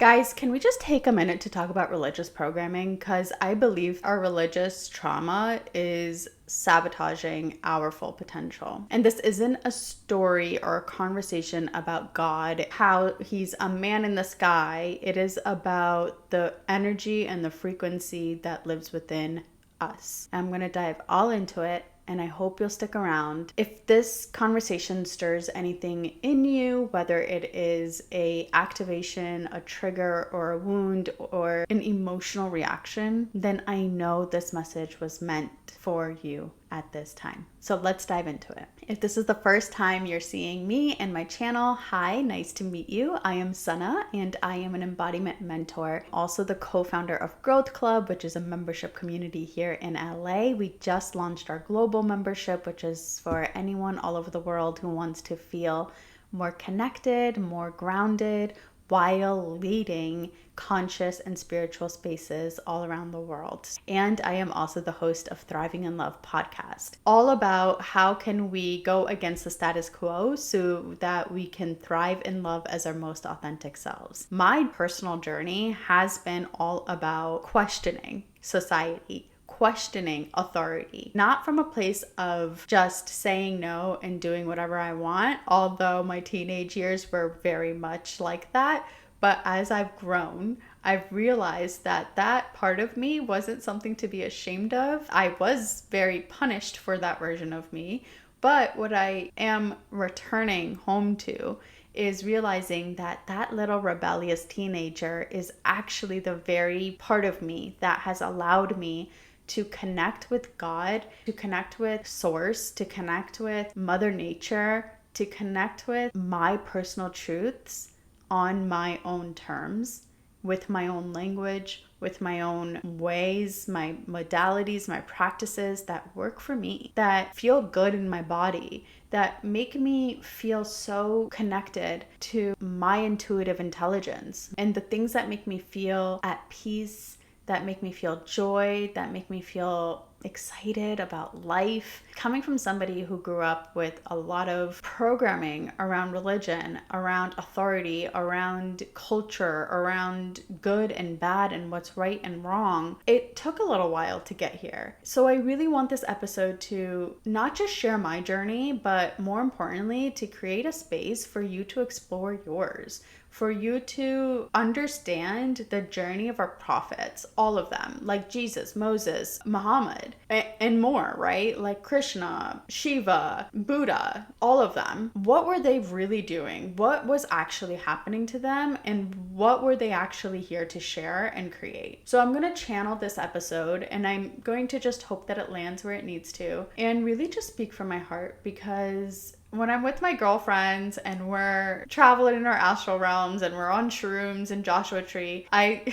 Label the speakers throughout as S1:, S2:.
S1: Guys, can we just take a minute to talk about religious programming? Because I believe our religious trauma is sabotaging our full potential. And this isn't a story or a conversation about God, how he's a man in the sky. It is about the energy and the frequency that lives within us. I'm going to dive all into it, and I hope you'll stick around. If this conversation stirs anything in you, whether it is a activation, a trigger, or a wound, or an emotional reaction, then I know this message was meant for you at this time. So let's dive into it. If this is the first time you're seeing me and my channel, hi, nice to meet you. I am Sana and I am an embodiment mentor, also the co-founder of Growth Club, which is a membership community here in LA. We just launched our global membership, which is for anyone all over the world who wants to feel more connected, more grounded, while leading conscious and spiritual spaces all around the world. And I am also the host of Thriving in Love podcast, all about how can we go against the status quo so that we can thrive in love as our most authentic selves. My personal journey has been all about questioning society, questioning authority, not from a place of just saying no and doing whatever I want, although my teenage years were very much like that. But as I've grown, I've realized that that part of me wasn't something to be ashamed of. I was very punished for that version of me. But what I am returning home to is realizing that that little rebellious teenager is actually the very part of me that has allowed me to connect with God, to connect with Source, to connect with Mother Nature, to connect with my personal truths on my own terms, with my own language, with my own ways, my modalities, my practices that work for me, that feel good in my body, that make me feel so connected to my intuitive intelligence and the things that make me feel at peace, that make me feel joy, that make me feel excited about life. Coming from somebody who grew up with a lot of programming around religion, around authority, around culture, around good and bad and what's right and wrong, it took a little while to get here. So I really want this episode to not just share my journey, but more importantly, to create a space for you to explore yours, for you to understand the journey of our prophets, all of them, like Jesus, Moses, Muhammad, and more, right? Like Krishna, Shiva, Buddha, all of them. What were they really doing? What was actually happening to them? And what were they actually here to share and create? So I'm going to channel this episode and I'm going to just hope that it lands where it needs to and really just speak from my heart, because when I'm with my girlfriends and we're traveling in our astral realms and we're on shrooms and Joshua Tree, I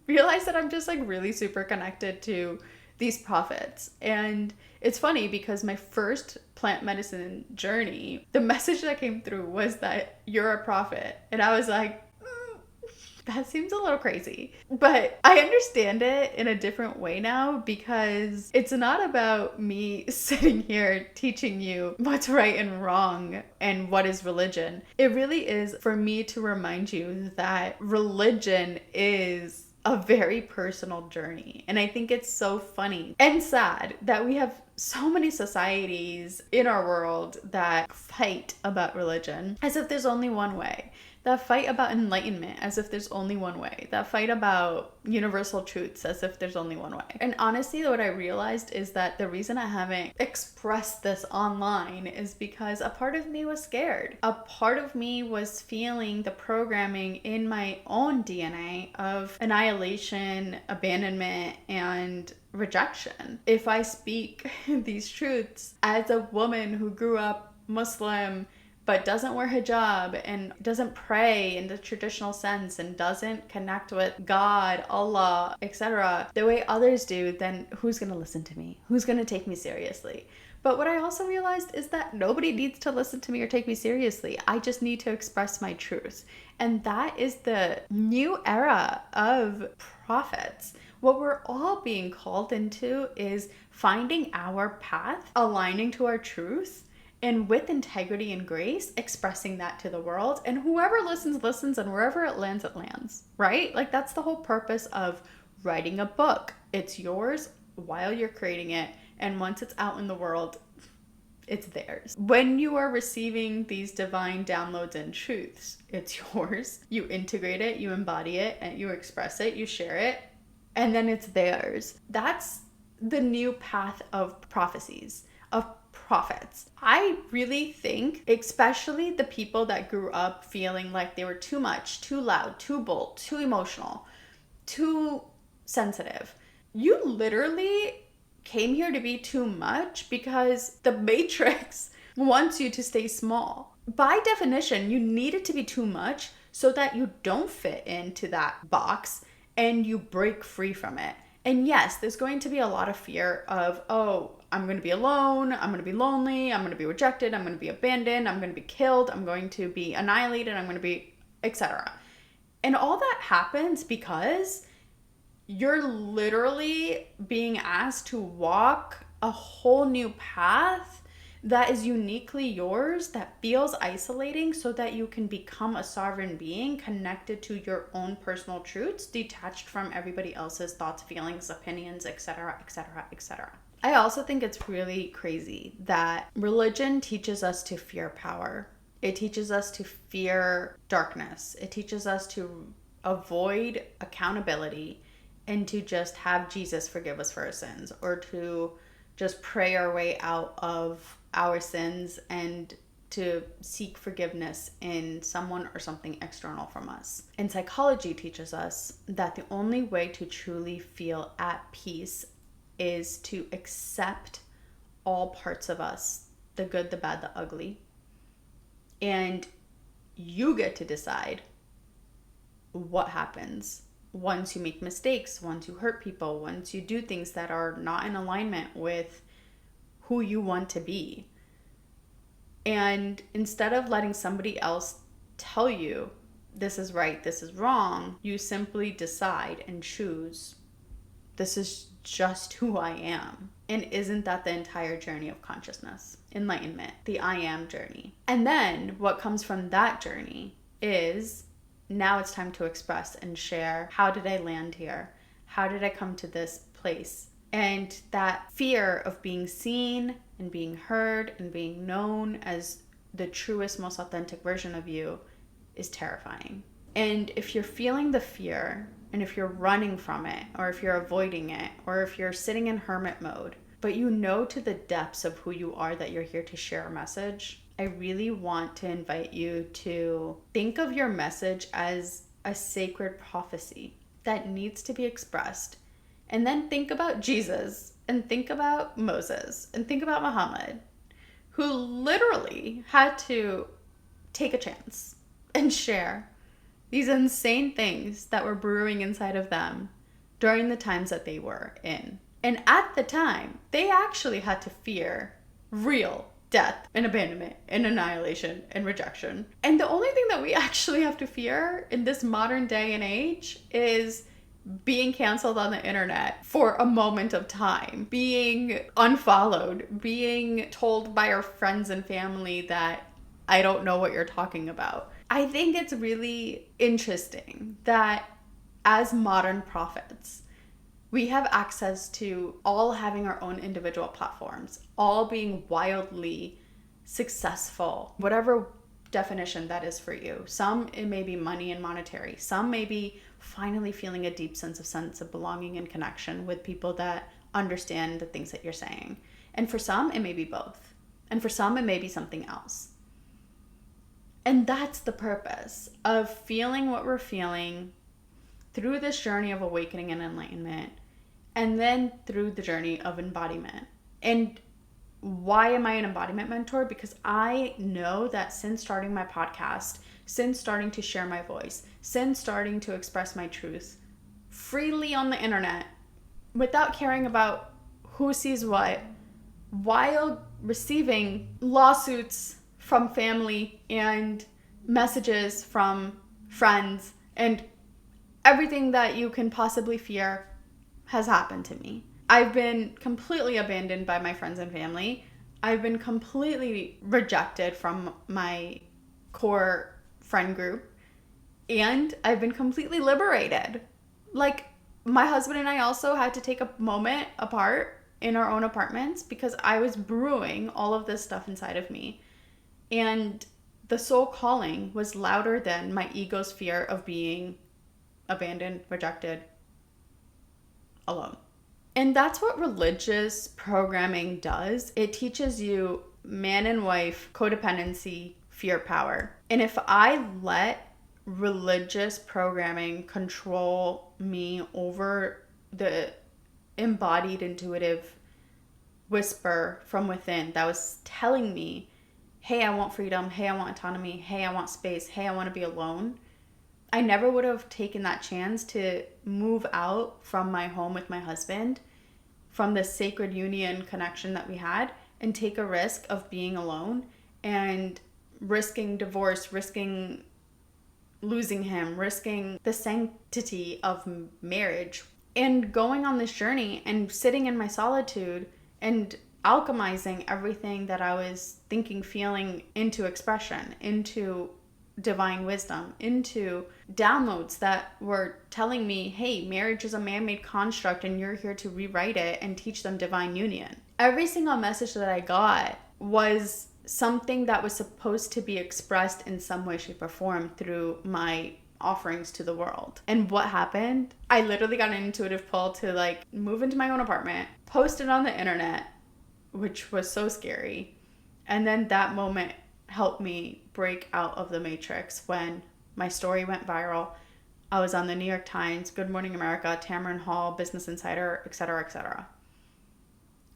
S1: realize that I'm just like really super connected to these prophets. And it's funny because my first plant medicine journey, the message that came through was that you're a prophet. And I was like, that seems a little crazy. But I understand it in a different way now, because it's not about me sitting here teaching you what's right and wrong and what is religion. It really is for me to remind you that religion is a very personal journey. And I think it's so funny and sad that we have so many societies in our world that fight about religion as if there's only one way, that fight about enlightenment as if there's only one way, that fight about universal truths as if there's only one way. And honestly, what I realized is that the reason I haven't expressed this online is because a part of me was scared. A part of me was feeling the programming in my own DNA of annihilation, abandonment, and rejection. If I speak these truths as a woman who grew up Muslim but doesn't wear hijab and doesn't pray in the traditional sense and doesn't connect with God, Allah, etc., the way others do, then who's going to listen to me? Who's going to take me seriously? But what I also realized is that nobody needs to listen to me or take me seriously. I just need to express my truth. And that is the new era of prophets. What we're all being called into is finding our path, aligning to our truth, And with integrity and grace, expressing that to the world. And whoever listens, listens, and wherever it lands, right? Like, that's the whole purpose of writing a book. It's yours while you're creating it. And once it's out in the world, it's theirs. When you are receiving these divine downloads and truths, it's yours. You integrate it, you embody it, and you express it, you share it, and then it's theirs. That's the new path of prophecies, of prophets. I really think, especially the people that grew up feeling like they were too much, too loud, too bold, too emotional, too sensitive. You literally came here to be too much because the matrix wants you to stay small. By definition, you need it to be too much so that you don't fit into that box and you break free from it. And yes, there's going to be a lot of fear of, oh, I'm going to be alone, I'm going to be lonely, I'm going to be rejected, I'm going to be abandoned, I'm going to be killed, I'm going to be annihilated, I'm going to be, etc. And all that happens because you're literally being asked to walk a whole new path that is uniquely yours, that feels isolating, so that you can become a sovereign being connected to your own personal truths, detached from everybody else's thoughts, feelings, opinions, etc., etc., etc. I also think it's really crazy that religion teaches us to fear power. It teaches us to fear darkness. It teaches us to avoid accountability and to just have Jesus forgive us for our sins, or to just pray our way out of our sins and to seek forgiveness in someone or something external from us. And psychology teaches us that the only way to truly feel at peace is to accept all parts of us, the good, the bad, the ugly. And you get to decide what happens once you make mistakes, once you hurt people, once you do things that are not in alignment with who you want to be. And instead of letting somebody else tell you this is right, this is wrong, you simply decide and choose, this is just who I am. And isn't that the entire journey of consciousness? Enlightenment, the I am journey. And then what comes from that journey is, now it's time to express and share, how did I land here? How did I come to this place? And that fear of being seen and being heard and being known as the truest, most authentic version of you is terrifying. And if you're feeling the fear, and if you're running from it, or if you're avoiding it, or if you're sitting in hermit mode, but you know to the depths of who you are that you're here to share a message, I really want to invite you to think of your message as a sacred prophecy that needs to be expressed. And then think about Jesus, and think about Moses, and think about Muhammad, who literally had to take a chance and share these insane things that were brewing inside of them during the times that they were in. And at the time, they actually had to fear real death and abandonment and annihilation and rejection. And the only thing that we actually have to fear in this modern day and age is being canceled on the internet for a moment of time, being unfollowed, being told by our friends and family that I don't know what you're talking about. I think it's really interesting that as modern prophets, we have access to all having our own individual platforms, all being wildly successful, whatever definition that is for you. Some, it may be money and monetary. Some may be finally feeling a deep sense of belonging and connection with people that understand the things that you're saying. And for some, it may be both. And for some, it may be something else. And that's the purpose of feeling what we're feeling through this journey of awakening and enlightenment, and then through the journey of embodiment. And why am I an embodiment mentor? Because I know that since starting my podcast, since starting to share my voice, since starting to express my truth freely on the internet, without caring about who sees what, while receiving lawsuits from family and messages from friends and everything that you can possibly fear has happened to me. I've been completely abandoned by my friends and family. I've been completely rejected from my core friend group, and I've been completely liberated. Like, my husband and I also had to take a moment apart in our own apartments because I was brewing all of this stuff inside of me. And the soul calling was louder than my ego's fear of being abandoned, rejected, alone. And that's what religious programming does. It teaches you man and wife codependency, fear, power. And if I let religious programming control me over the embodied intuitive whisper from within that was telling me, hey, I want freedom, hey, I want autonomy, hey, I want space, hey, I want to be alone, I never would have taken that chance to move out from my home with my husband, from the sacred union connection that we had, and take a risk of being alone and risking divorce, risking losing him, risking the sanctity of marriage, and going on this journey and sitting in my solitude and alchemizing everything that I was thinking, feeling into expression, into divine wisdom, into downloads that were telling me, hey, marriage is a man-made construct and you're here to rewrite it and teach them divine union. Every single message that I got was something that was supposed to be expressed in some way, shape, or form through my offerings to the world. And what happened? I literally got an intuitive pull to like move into my own apartment, post it on the internet, which was so scary. And then that moment helped me break out of the matrix when my story went viral. I was on the New York Times, Good Morning America, Tamron Hall, Business Insider, etc., etc.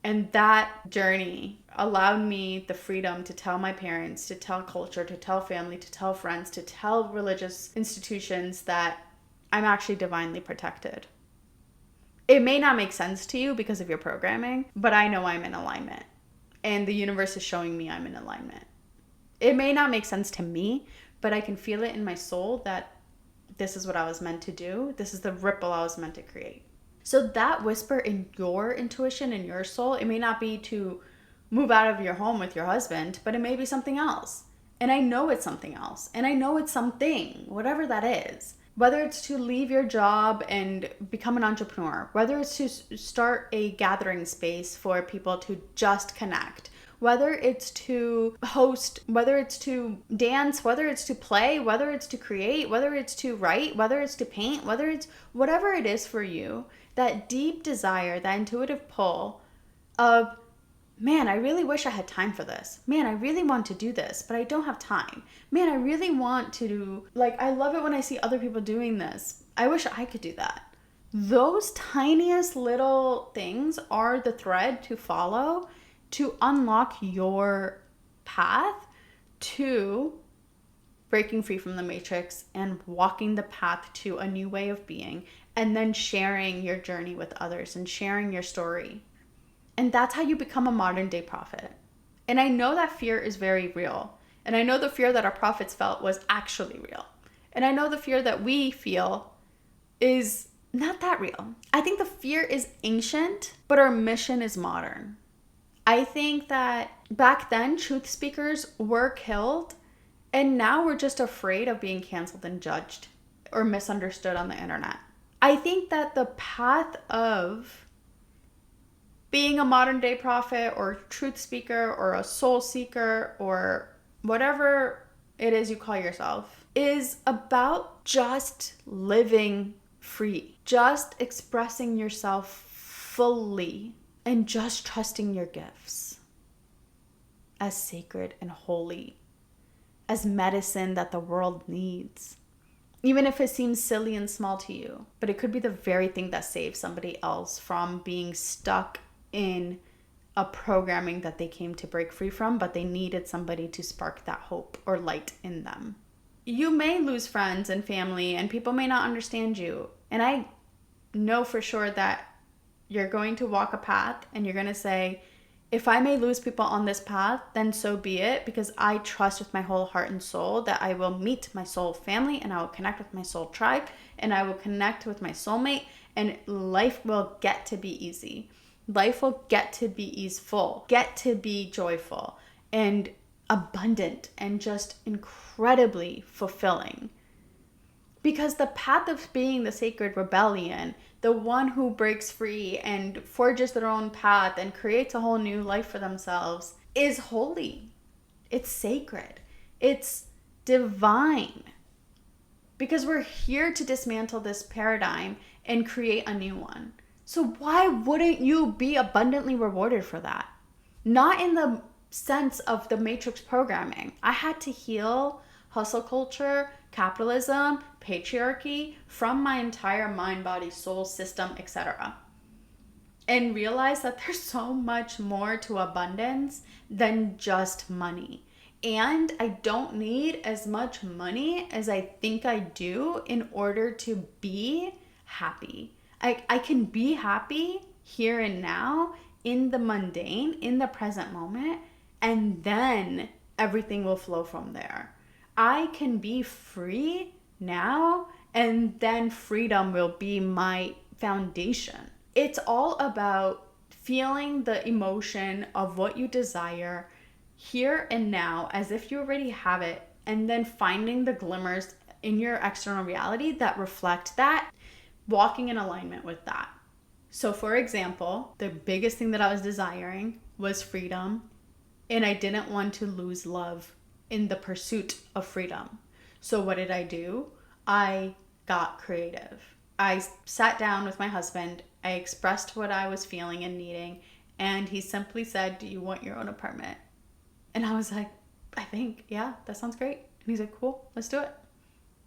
S1: And that journey allowed me the freedom to tell my parents, to tell culture, to tell family, to tell friends, to tell religious institutions that I'm actually divinely protected. It may not make sense to you because of your programming, but I know I'm in alignment. And the universe is showing me I'm in alignment. It may not make sense to me, but I can feel it in my soul that this is what I was meant to do. This is the ripple I was meant to create. So that whisper in your intuition, in your soul, it may not be to move out of your home with your husband, but it may be something else. And I know it's something else. And I know it's something, whatever that is. Whether it's to leave your job and become an entrepreneur, whether it's to start a gathering space for people to just connect, whether it's to host, whether it's to dance, whether it's to play, whether it's to create, whether it's to write, whether it's to paint, whether it's whatever it is for you, that deep desire, that intuitive pull of, man, I really wish I had time for this. Man, I really want to do this, but I don't have time. Man, I really want to, like, I love it when I see other people doing this. I wish I could do that. Those tiniest little things are the thread to follow to unlock your path to breaking free from the matrix and walking the path to a new way of being, and then sharing your journey with others and sharing your story. And that's how you become a modern day prophet. And I know that fear is very real. And I know the fear that our prophets felt was actually real. And I know the fear that we feel is not that real. I think the fear is ancient, but our mission is modern. I think that back then, truth speakers were killed, and now we're just afraid of being canceled and judged or misunderstood on the internet. I think that the path of being a modern day prophet or truth speaker or a soul seeker or whatever it is you call yourself is about just living free, just expressing yourself fully, and just trusting your gifts as sacred and holy, as medicine that the world needs. Even if it seems silly and small to you, but it could be the very thing that saves somebody else from being stuck in a programming that they came to break free from, but they needed somebody to spark that hope or light in them. You may lose friends and family, and people may not understand you. And I know for sure that you're going to walk a path and you're going to say, if I may lose people on this path, then so be it, because I trust with my whole heart and soul that I will meet my soul family and I will connect with my soul tribe and I will connect with my soulmate and life will get to be easy. Life will get to be easeful, get to be joyful and abundant and just incredibly fulfilling. Because the path of being the sacred rebellion, the one who breaks free and forges their own path and creates a whole new life for themselves, is holy. It's sacred. It's divine. Because we're here to dismantle this paradigm and create a new one. So why wouldn't you be abundantly rewarded for that? Not in the sense of the matrix programming. I had to heal hustle culture, capitalism, patriarchy from my entire mind, body, soul system, etc. And realize that there's so much more to abundance than just money. And I don't need as much money as I think I do in order to be happy. I can be happy here and now in the mundane, in the present moment, and then everything will flow from there. I can be free now, and then freedom will be my foundation. It's all about feeling the emotion of what you desire here and now as if you already have it, and then finding the glimmers in your external reality that reflect that, walking in alignment with that. So for example, the biggest thing that I was desiring was freedom, and I didn't want to lose love in the pursuit of freedom. So what did I do? I got creative. I sat down with my husband, I expressed what I was feeling and needing, and he simply said, "Do you want your own apartment?" And I was like, "I think, yeah, that sounds great." And he's like, "Cool, let's do it."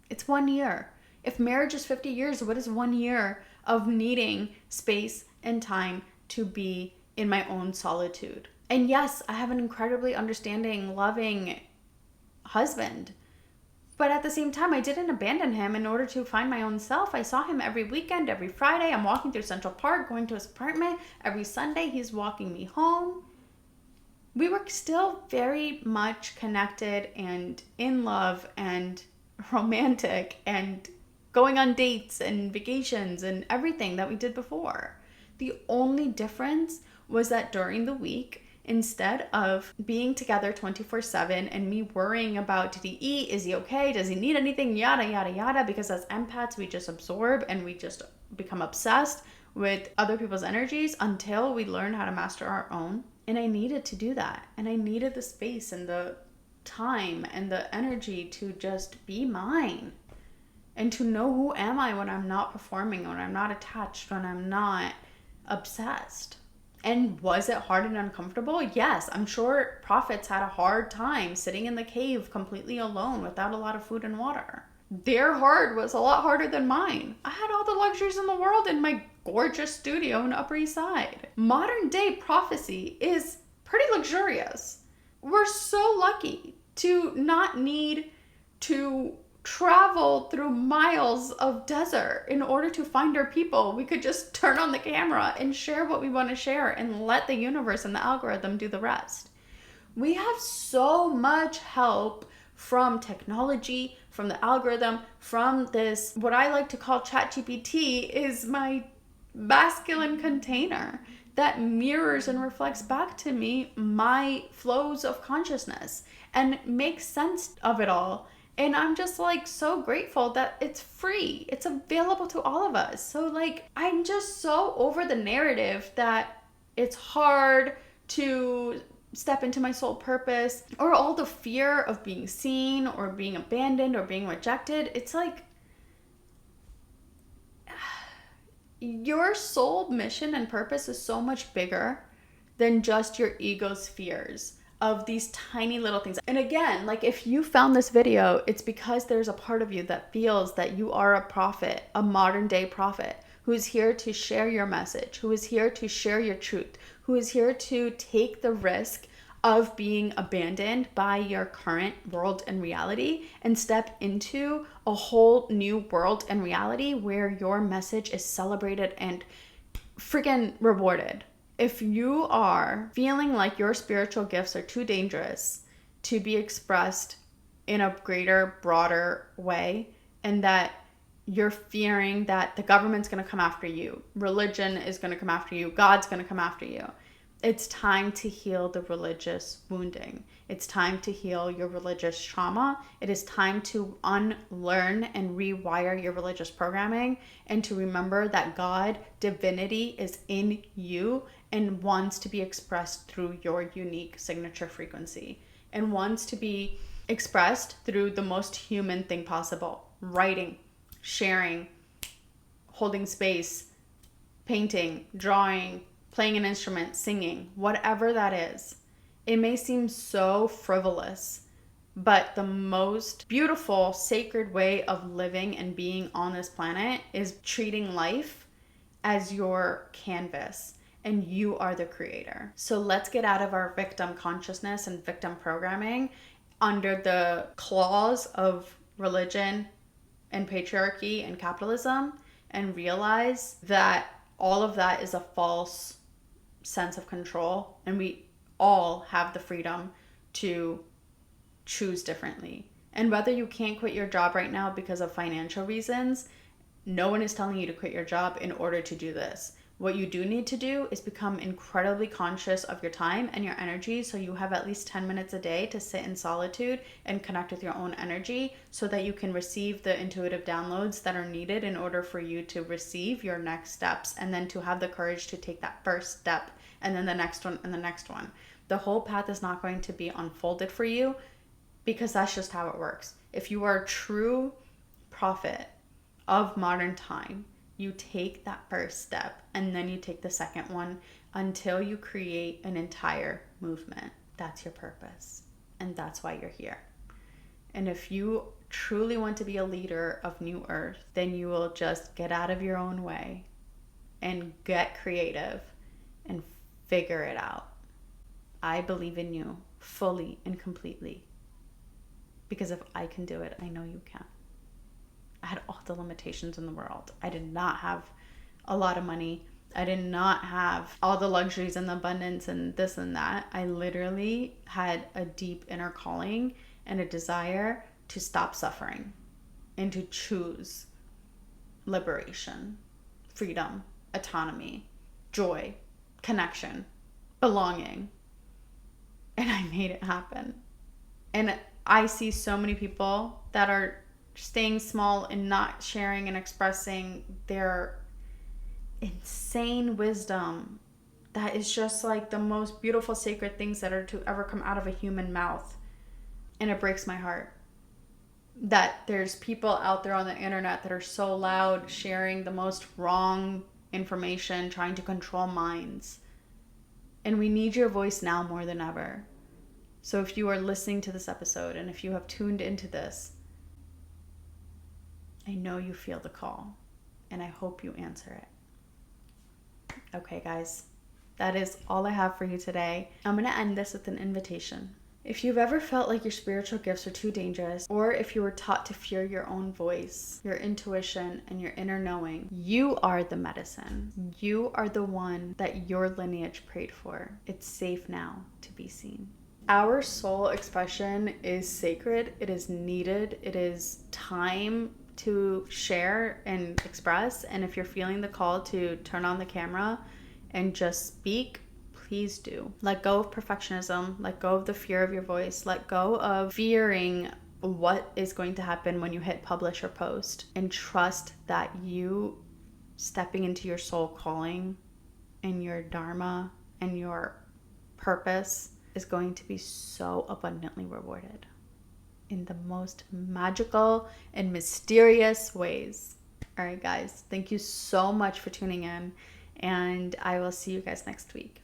S1: It's 1 year. If marriage is 50 years, what is 1 year of needing space and time to be in my own solitude? And yes, I have an incredibly understanding, loving husband. But at the same time, I didn't abandon him in order to find my own self. I saw him every weekend, every Friday. I'm walking through Central Park, going to his apartment. Every Sunday, he's walking me home. We were still very much connected and in love and romantic and going on dates and vacations and everything that we did before. The only difference was that during the week, instead of being together 24/7 and me worrying about, did he eat, is he okay, does he need anything, yada, yada, yada, because as empaths, we just absorb and we just become obsessed with other people's energies until we learn how to master our own. And I needed to do that. And I needed the space and the time and the energy to just be mine. And to know who am I when I'm not performing, when I'm not attached, when I'm not obsessed. And was it hard and uncomfortable? Yes, I'm sure prophets had a hard time sitting in the cave completely alone without a lot of food and water. Their hard was a lot harder than mine. I had all the luxuries in the world in my gorgeous studio in Upper East Side. Modern day prophecy is pretty luxurious. We're so lucky to not need to travel through miles of desert in order to find our people. We could just turn on the camera and share what we want to share and let the universe and the algorithm do the rest. We have so much help from technology, from the algorithm, from this, what I like to call ChatGPT is my masculine container that mirrors and reflects back to me my flows of consciousness and makes sense of it all. And I'm just like so grateful that it's free. It's available to all of us. So like, I'm just so over the narrative that it's hard to step into my soul purpose or all the fear of being seen or being abandoned or being rejected. It's like your soul mission and purpose is so much bigger than just your ego's fears of these tiny little things. And again, like if you found this video, it's because there's a part of you that feels that you are a prophet, a modern day prophet, who is here to share your message, who is here to share your truth, who is here to take the risk of being abandoned by your current world and reality and step into a whole new world and reality where your message is celebrated and freaking rewarded. If you are feeling like your spiritual gifts are too dangerous to be expressed in a greater, broader way, and that you're fearing that the government's going to come after you, religion is going to come after you, God's going to come after you. It's time to heal the religious wounding. It's time to heal your religious trauma. It is time to unlearn and rewire your religious programming and to remember that God, divinity, is in you and wants to be expressed through your unique signature frequency and wants to be expressed through the most human thing possible: writing, sharing, holding space, painting, drawing, playing an instrument, singing, whatever that is. It may seem so frivolous, but the most beautiful, sacred way of living and being on this planet is treating life as your canvas, and you are the creator. So let's get out of our victim consciousness and victim programming under the claws of religion and patriarchy and capitalism and realize that all of that is a false sense of control, and we all have the freedom to choose differently. And whether you can't quit your job right now because of financial reasons, no one is telling you to quit your job in order to do this. What you do need to do is become incredibly conscious of your time and your energy, so you have at least 10 minutes a day to sit in solitude and connect with your own energy so that you can receive the intuitive downloads that are needed in order for you to receive your next steps, and then to have the courage to take that first step and then the next one and the next one. The whole path is not going to be unfolded for you because that's just how it works. If you are a true prophet of modern time, you take that first step and then you take the second one until you create an entire movement. That's your purpose, and that's why you're here. And if you truly want to be a leader of New Earth, then you will just get out of your own way and get creative and figure it out. I believe in you fully and completely, because if I can do it, I know you can. I had all the limitations in the world. I did not have a lot of money. I did not have all the luxuries and the abundance and this and that. I literally had a deep inner calling and a desire to stop suffering and to choose liberation, freedom, autonomy, joy, connection, belonging. And I made it happen. And I see so many people that are staying small and not sharing and expressing their insane wisdom that is just like the most beautiful sacred things that are to ever come out of a human mouth. And it breaks my heart that there's people out there on the internet that are so loud, sharing the most wrong information, trying to control minds. And we need your voice now more than ever. So if you are listening to this episode and if you have tuned into this, I know you feel the call, and I hope you answer it. Okay, guys, that is all I have for you today. I'm going to end this with an invitation. If you've ever felt like your spiritual gifts are too dangerous, or if you were taught to fear your own voice, your intuition, and your inner knowing, you are the medicine. You are the one that your lineage prayed for. It's safe now to be seen. Our soul expression is sacred. It is needed. It is time to share and express. And if you're feeling the call to turn on the camera and just speak, please do. Let go of perfectionism. Let go of the fear of your voice. Let go of fearing what is going to happen when you hit publish or post, and trust that you stepping into your soul calling and your dharma and your purpose is going to be so abundantly rewarded in the most magical and mysterious ways. All right, guys, thank you so much for tuning in, and I will see you guys next week.